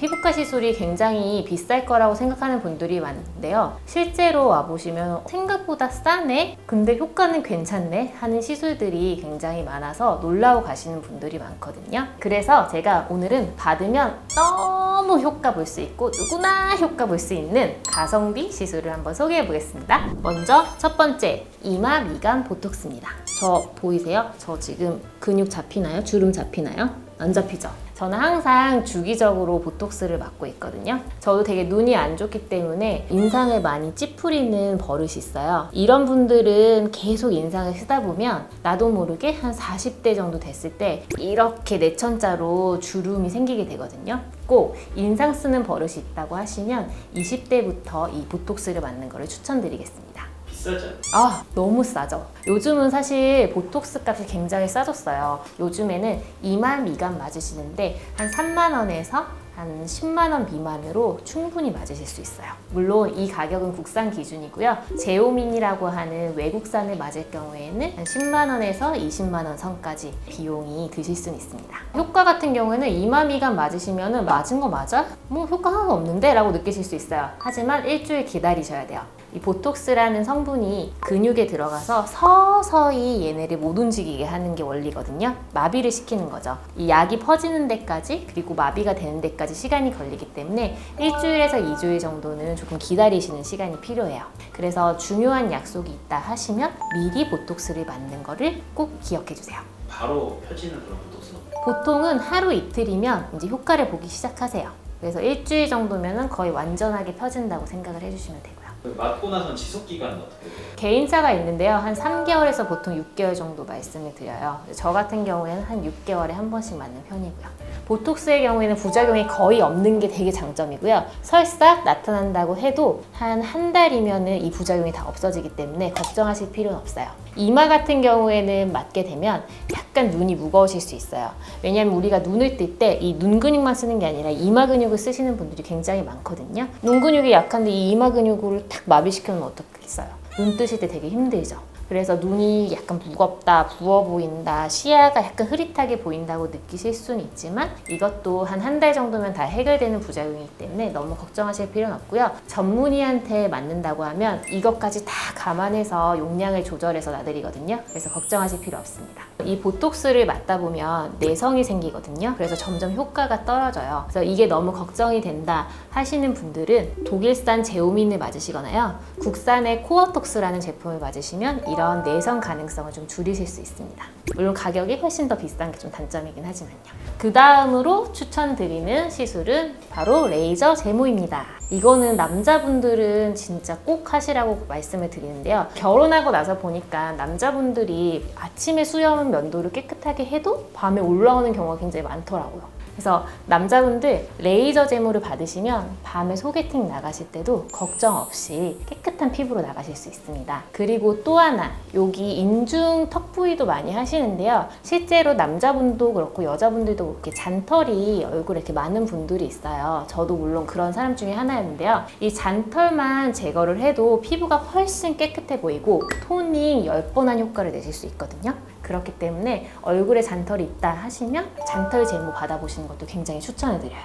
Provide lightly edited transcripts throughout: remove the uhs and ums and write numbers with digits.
피부과 시술이 굉장히 비쌀 거라고 생각하는 분들이 많은데요. 실제로 와보시면 생각보다 싸네? 근데 효과는 괜찮네? 하는 시술들이 굉장히 많아서 놀라워 가시는 분들이 많거든요. 그래서 제가 오늘은 받으면 너무 효과 볼 수 있고 누구나 효과 볼 수 있는 가성비 시술을 한번 소개해 보겠습니다. 먼저 첫 번째, 이마 미간 보톡스입니다. 저 보이세요? 저 지금 근육 잡히나요? 주름 잡히나요? 안 잡히죠? 저는 항상 주기적으로 보톡스를 맞고 있거든요. 저도 되게 눈이 안 좋기 때문에 인상을 많이 찌푸리는 버릇이 있어요. 이런 분들은 계속 인상을 쓰다 보면 나도 모르게 한 40대 정도 됐을 때 이렇게 내천자로 주름이 생기게 되거든요. 꼭 인상 쓰는 버릇이 있다고 하시면 20대부터 이 보톡스를 맞는 거를 추천드리겠습니다. 비싸죠? 너무 싸죠. 요즘은 사실 보톡스 값이 굉장히 싸졌어요. 요즘에는 이마 미간 맞으시는데 한 3만 원에서 한 10만 원 미만으로 충분히 맞으실 수 있어요. 물론 이 가격은 국산 기준이고요. 제오민이라고 하는 외국산을 맞을 경우에는 한 10만 원에서 20만 원 선까지 비용이 드실 수는 있습니다. 효과 같은 경우에는 이마 미간 맞으시면 맞은 거 맞아? 뭐 효과 하나도 없는데? 라고 느끼실 수 있어요. 하지만 일주일 기다리셔야 돼요. 이 보톡스라는 성분이 근육에 들어가서 서서히 얘네를 못 움직이게 하는 게 원리거든요. 마비를 시키는 거죠. 이 약이 퍼지는 데까지 그리고 마비가 되는 데까지 시간이 걸리기 때문에 일주일에서 2주일 정도는 조금 기다리시는 시간이 필요해요. 그래서 중요한 약속이 있다 하시면 미리 보톡스를 맞는 거를 꼭 기억해 주세요. 바로 펴지는 그런 보톡스? 보통은 하루 이틀이면 이제 효과를 보기 시작하세요. 그래서 일주일 정도면 거의 완전하게 펴진다고 생각을 해주시면 되고요. 맞고 나선 지속 기간은 어떻게 돼요? 개인차가 있는데요. 한 3개월에서 보통 6개월 정도 말씀을 드려요. 저 같은 경우에는 한 6개월에 한 번씩 맞는 편이고요. 보톡스의 경우에는 부작용이 거의 없는 게 되게 장점이고요. 설사 나타난다고 해도 한 달이면 이 부작용이 다 없어지기 때문에 걱정하실 필요는 없어요. 이마 같은 경우에는 맞게 되면 약간 눈이 무거우실 수 있어요. 왜냐하면 우리가 눈을 뜰 때 이 눈 근육만 쓰는 게 아니라 이마 근육을 쓰시는 분들이 굉장히 많거든요. 눈 근육이 약한데 이 이마 근육을 탁 마비시켜놓으면 어떻겠어요? 눈 뜨실 때 되게 힘들죠. 그래서 눈이 약간 무겁다, 부어 보인다, 시야가 약간 흐릿하게 보인다고 느끼실 수는 있지만 이것도 한 달 정도면 다 해결되는 부작용이기 때문에 너무 걱정하실 필요는 없고요. 전문의한테 맞는다고 하면 이것까지 다 감안해서 용량을 조절해서 놔드리거든요. 그래서 걱정하실 필요 없습니다. 이 보톡스를 맞다 보면 내성이 생기거든요. 그래서 점점 효과가 떨어져요. 그래서 이게 너무 걱정이 된다 하시는 분들은 독일산 제오민을 맞으시거나요. 국산의 코어톡스라는 제품을 맞으시면 이런 내성 가능성을 좀 줄이실 수 있습니다. 물론 가격이 훨씬 더 비싼 게 좀 단점이긴 하지만요. 그 다음으로 추천드리는 시술은 바로 레이저 제모입니다. 이거는 남자분들은 진짜 꼭 하시라고 말씀을 드리는데요. 결혼하고 나서 보니까 남자분들이 아침에 수염 면도를 깨끗하게 해도 밤에 올라오는 경우가 굉장히 많더라고요. 그래서 남자분들 레이저 제모를 받으시면 밤에 소개팅 나가실 때도 걱정 없이 깨끗한 피부로 나가실 수 있습니다. 그리고 또 하나, 여기 인중 턱 부위도 많이 하시는데요. 실제로 남자분도 그렇고 여자분들도 이렇게 잔털이 얼굴에 이렇게 많은 분들이 있어요. 저도 물론 그런 사람 중에 하나였는데요. 이 잔털만 제거를 해도 피부가 훨씬 깨끗해 보이고 토닝 10번 한 효과를 내실 수 있거든요. 그렇기 때문에 얼굴에 잔털이 있다 하시면 잔털 제모 받아보시는 것도 굉장히 추천을 드려요.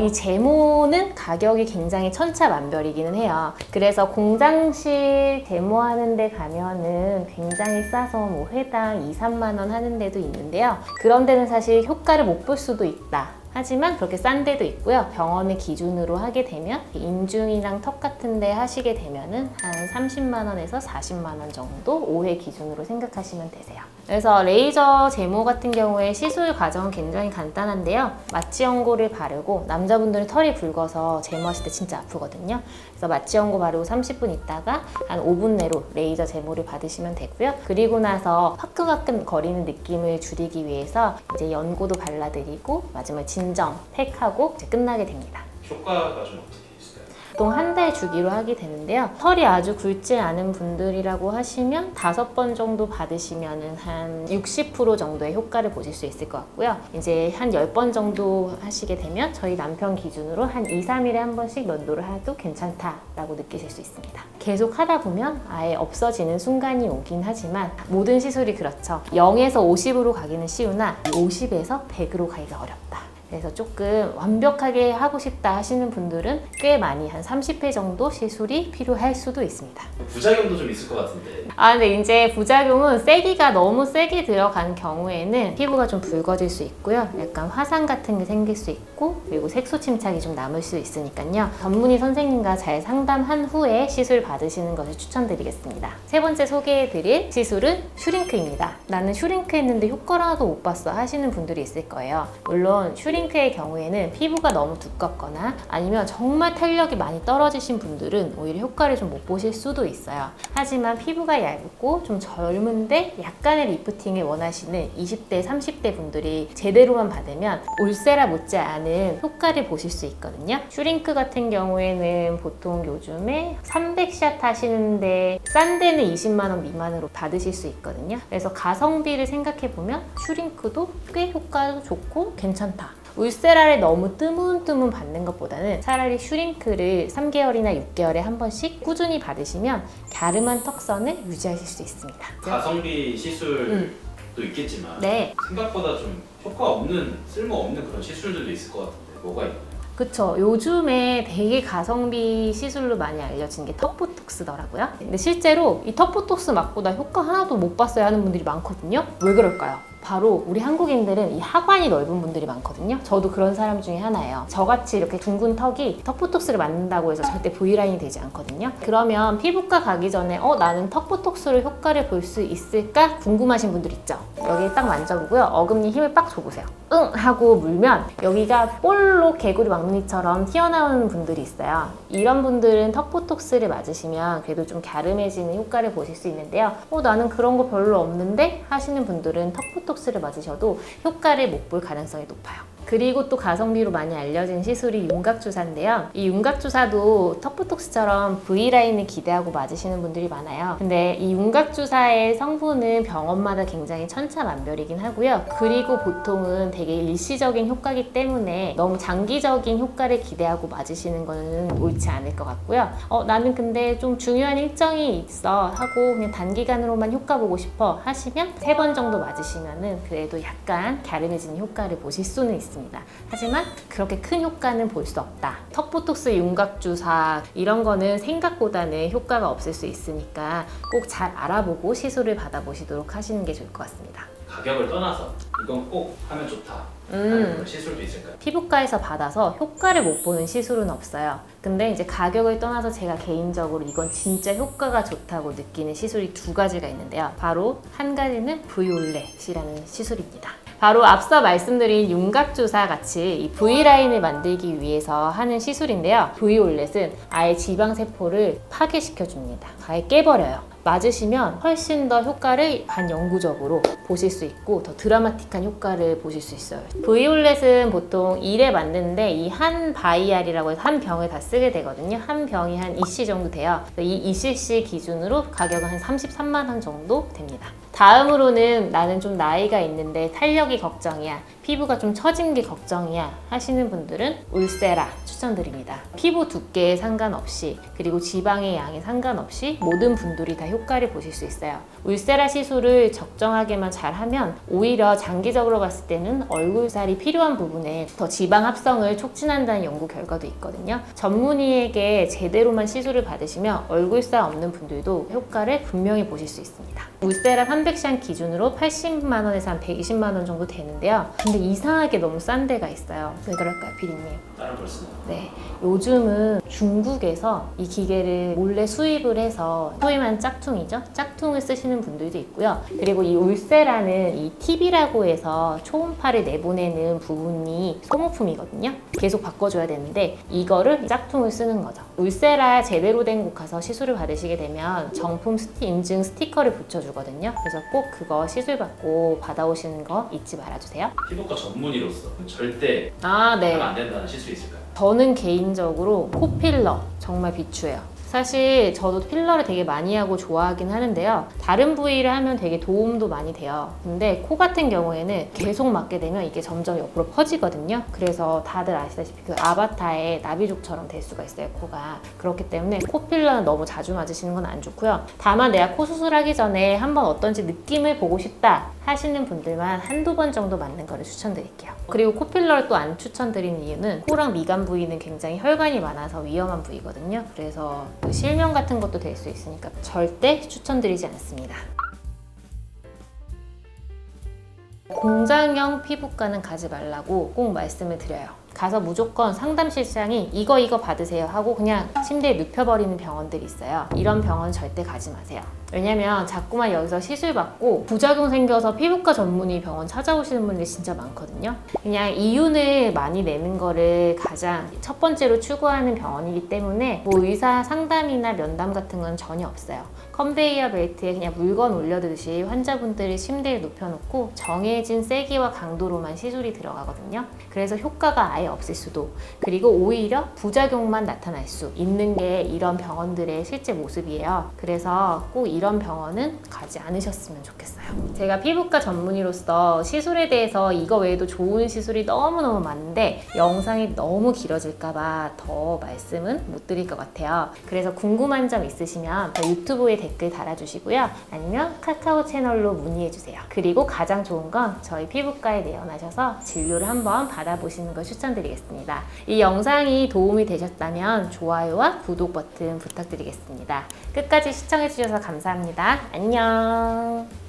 이 제모는 가격이 굉장히 천차만별이기는 해요. 그래서 공장실 제모하는 데 가면은 굉장히 싸서 뭐 회당 2, 3만 원 하는 데도 있는데요. 그런 데는 사실 효과를 못 볼 수도 있다. 하지만 그렇게 싼 데도 있고요. 병원을 기준으로 하게 되면 인중이랑 턱 같은 데 하시게 되면은 한 30만 원에서 40만 원 정도 5회 기준으로 생각하시면 되세요. 그래서 레이저 제모 같은 경우에 시술 과정은 굉장히 간단한데요. 마취 연고를 바르고 남자분들은 털이 붉어서 제모하실 때 진짜 아프거든요. 그래서 마취 연고 바르고 30분 있다가 한 5분 내로 레이저 제모를 받으시면 되고요. 그리고 나서 화끈화끈 거리는 느낌을 줄이기 위해서 이제 연고도 발라드리고 마지막에 진정, 팩하고 이제 끝나게 됩니다. 효과가 좀 어떻게 있을까요? 보통 한 달 주기로 하게 되는데요. 털이 아주 굵지 않은 분들이라고 하시면 5번 정도 받으시면 한 60% 정도의 효과를 보실 수 있을 것 같고요. 이제 한 10번 정도 하시게 되면 저희 남편 기준으로 한 2, 3일에 한 번씩 면도를 해도 괜찮다라고 느끼실 수 있습니다. 계속 하다 보면 아예 없어지는 순간이 오긴 하지만 모든 시술이 그렇죠. 0에서 50으로 가기는 쉬우나 50에서 100으로 가기가 어렵다. 그래서 조금 완벽하게 하고 싶다 하시는 분들은 꽤 많이 한 30회 정도 시술이 필요할 수도 있습니다. 부작용도 좀 있을 것 같은데. 근데 이제 부작용은 세기가 너무 세게 들어간 경우에는 피부가 좀 붉어질 수 있고요. 약간 화상 같은 게 생길 수 있고, 그리고 색소 침착이 좀 남을 수 있으니까요. 전문의 선생님과 잘 상담한 후에 시술 받으시는 것을 추천드리겠습니다. 세 번째 소개해드릴 시술은 슈링크입니다. 나는 슈링크 했는데 효과를 하나도 못 봤어 하시는 분들이 있을 거예요. 물론 슈링크의 경우에는 피부가 너무 두껍거나 아니면 정말 탄력이 많이 떨어지신 분들은 오히려 효과를 좀 못 보실 수도 있어요. 하지만 피부가 얇고 좀 젊은데 약간의 리프팅을 원하시는 20대, 30대 분들이 제대로만 받으면 울세라 못지않은 효과를 보실 수 있거든요. 슈링크 같은 경우에는 보통 요즘에 300샷 하시는데 싼 데는 20만 원 미만으로 받으실 수 있거든요. 그래서 가성비를 생각해보면 슈링크도 꽤 효과도 좋고 괜찮다. 울세라를 너무 뜨문뜨문 받는 것보다는 차라리 슈링크를 3개월이나 6개월에 한 번씩 꾸준히 받으시면 갸름한 턱선을 유지하실 수 있습니다. 가성비 시술도 있겠지만 네. 생각보다 좀 효과 없는, 쓸모없는 그런 시술들도 있을 것 같은데 뭐가 있나요? 그쵸. 요즘에 되게 가성비 시술로 많이 알려진 게 턱보톡스더라고요. 근데 실제로 이 턱보톡스 맞고 나 효과 하나도 못 봤어요 하는 분들이 많거든요. 왜 그럴까요? 바로 우리 한국인들은 이 하관이 넓은 분들이 많거든요. 저도 그런 사람 중에 하나예요. 저같이 이렇게 둥근 턱이 턱보톡스를 맞는다고 해서 절대 V라인이 되지 않거든요. 그러면 피부과 가기 전에 나는 턱보톡스로 효과를 볼 수 있을까 궁금하신 분들 있죠. 여기 딱 만져보고요. 어금니 힘을 빡 줘보세요. 응! 하고 물면 여기가 볼로 개구리 왕눈이처럼 튀어나오는 분들이 있어요. 이런 분들은 턱보톡스를 맞으시면 그래도 좀 갸름해지는 효과를 보실 수 있는데요. 나는 그런 거 별로 없는데 하시는 분들은 턱보톡스를 맞으셔도 효과를 못 볼 가능성이 높아요. 그리고 또 가성비로 많이 알려진 시술이 윤곽주사인데요. 이 윤곽주사도 턱보톡스처럼 V라인을 기대하고 맞으시는 분들이 많아요. 근데 이 윤곽주사의 성분은 병원마다 굉장히 천차만별이긴 하고요. 그리고 보통은 되게 일시적인 효과이기 때문에 너무 장기적인 효과를 기대하고 맞으시는 거는 옳지 않을 것 같고요. 나는 근데 좀 중요한 일정이 있어 하고 그냥 단기간으로만 효과 보고 싶어 하시면 3번 정도 맞으시면은 그래도 약간 갸름해지는 효과를 보실 수는 있습니다. 하지만 그렇게 큰 효과는 볼 수 없다. 턱보톡스, 윤곽주사 이런 거는 생각보다는 효과가 없을 수 있으니까 꼭 잘 알아보고 시술을 받아보시도록 하시는 게 좋을 것 같습니다. 가격을 떠나서 이건 꼭 하면 좋다 하는 그런 시술도 있을까요? 피부과에서 받아서 효과를 못 보는 시술은 없어요. 근데 이제 가격을 떠나서 제가 개인적으로 이건 진짜 효과가 좋다고 느끼는 시술이 2가지가 있는데요. 바로 한 가지는 V올렛이라는 시술입니다. 바로 앞서 말씀드린 윤곽주사 같이 이 V라인을 만들기 위해서 하는 시술인데요. V올렛은 아예 지방세포를 파괴시켜줍니다. 아예 깨버려요. 맞으시면 훨씬 더 효과를 반영구적으로 보실 수 있고 더 드라마틱한 효과를 보실 수 있어요. V올렛은 보통 1회 맞는데 이 한 바이알이라고 해서 한 병을 다 쓰게 되거든요. 한 병이 한 2cc 정도 돼요. 이 2cc 기준으로 가격은 한 33만 원 정도 됩니다. 다음으로는 나는 좀 나이가 있는데 탄력이 걱정이야, 피부가 좀 처진 게 걱정이야 하시는 분들은 울세라 추천드립니다. 피부 두께에 상관없이 그리고 지방의 양에 상관없이 모든 분들이 다 효과를 보실 수 있어요. 울세라 시술을 적정하게만 잘하면 오히려 장기적으로 봤을 때는 얼굴살이 필요한 부분에 더 지방 합성을 촉진한다는 연구 결과도 있거든요. 전문의에게 제대로만 시술을 받으시면 얼굴살 없는 분들도 효과를 분명히 보실 수 있습니다. 울세라 300샷 기준으로 80만 원에서 한 120만 원 정도 되는데요. 근데 이상하게 너무 싼 데가 있어요. 왜 그럴까요, 피디님? 다른 벌써 네, 요즘은 중국에서 이 기계를 몰래 수입을 해서 소위만 짝퉁이죠? 짝퉁을 쓰시는 분들도 있고요. 그리고 이 울세라는 이 팁이라고 해서 초음파를 내보내는 부분이 소모품이거든요. 계속 바꿔줘야 되는데 이거를 짝퉁을 쓰는 거죠. 울세라 제대로 된 곳 가서 시술을 받으시게 되면 정품 인증 스티커를 붙여주거든요. 그래서 꼭 그거 시술 받고 받아오시는 거 잊지 말아주세요. 피부과 전문의로서 절대 네. 하면 안 된다는 시술이 있을까요? 저는 개인적으로 코필러 정말 비추해요. 사실 저도 필러를 되게 많이 하고 좋아하긴 하는데요. 다른 부위를 하면 되게 도움도 많이 돼요. 근데 코 같은 경우에는 계속 맞게 되면 이게 점점 옆으로 퍼지거든요. 그래서 다들 아시다시피 그 아바타의 나비족처럼 될 수가 있어요, 코가. 그렇기 때문에 코필러는 너무 자주 맞으시는 건 안 좋고요. 다만 내가 코 수술하기 전에 한번 어떤지 느낌을 보고 싶다 하시는 분들만 한두 번 정도 맞는 거를 추천드릴게요. 그리고 코필러를 또 안 추천드리는 이유는 코랑 미간 부위는 굉장히 혈관이 많아서 위험한 부위거든요. 그래서 그 실명 같은 것도 될 수 있으니까 절대 추천드리지 않습니다. 공장형 피부과는 가지 말라고 꼭 말씀을 드려요. 가서 무조건 상담실장이 이거 받으세요 하고 그냥 침대에 눕혀버리는 병원들이 있어요. 이런 병원 절대 가지 마세요. 왜냐면 자꾸만 여기서 시술 받고 부작용 생겨서 피부과 전문의 병원 찾아오시는 분들이 진짜 많거든요. 그냥 이윤을 많이 내는 거를 가장 첫 번째로 추구하는 병원이기 때문에 뭐 의사 상담이나 면담 같은 건 전혀 없어요. 컨베이어 벨트에 그냥 물건 올려두듯이 환자분들을 침대에 눕혀놓고 정해진 세기와 강도로만 시술이 들어가거든요. 그래서 효과가 아예 없을 수도, 그리고 오히려 부작용만 나타날 수 있는 게 이런 병원들의 실제 모습이에요. 그래서 꼭 이런 병원은 가지 않으셨으면 좋겠어요. 제가 피부과 전문의로서 시술에 대해서 이거 외에도 좋은 시술이 너무너무 많은데 영상이 너무 길어질까봐 더 말씀은 못 드릴 것 같아요. 그래서 궁금한 점 있으시면 유튜브에 댓글 달아주시고요. 아니면 카카오 채널로 문의해주세요. 그리고 가장 좋은 건 저희 피부과에 내원하셔서 진료를 한번 받아보시는 걸 추천드리겠습니다. 이 영상이 도움이 되셨다면 좋아요와 구독 버튼 부탁드리겠습니다. 끝까지 시청해주셔서 감사합니다. 안녕.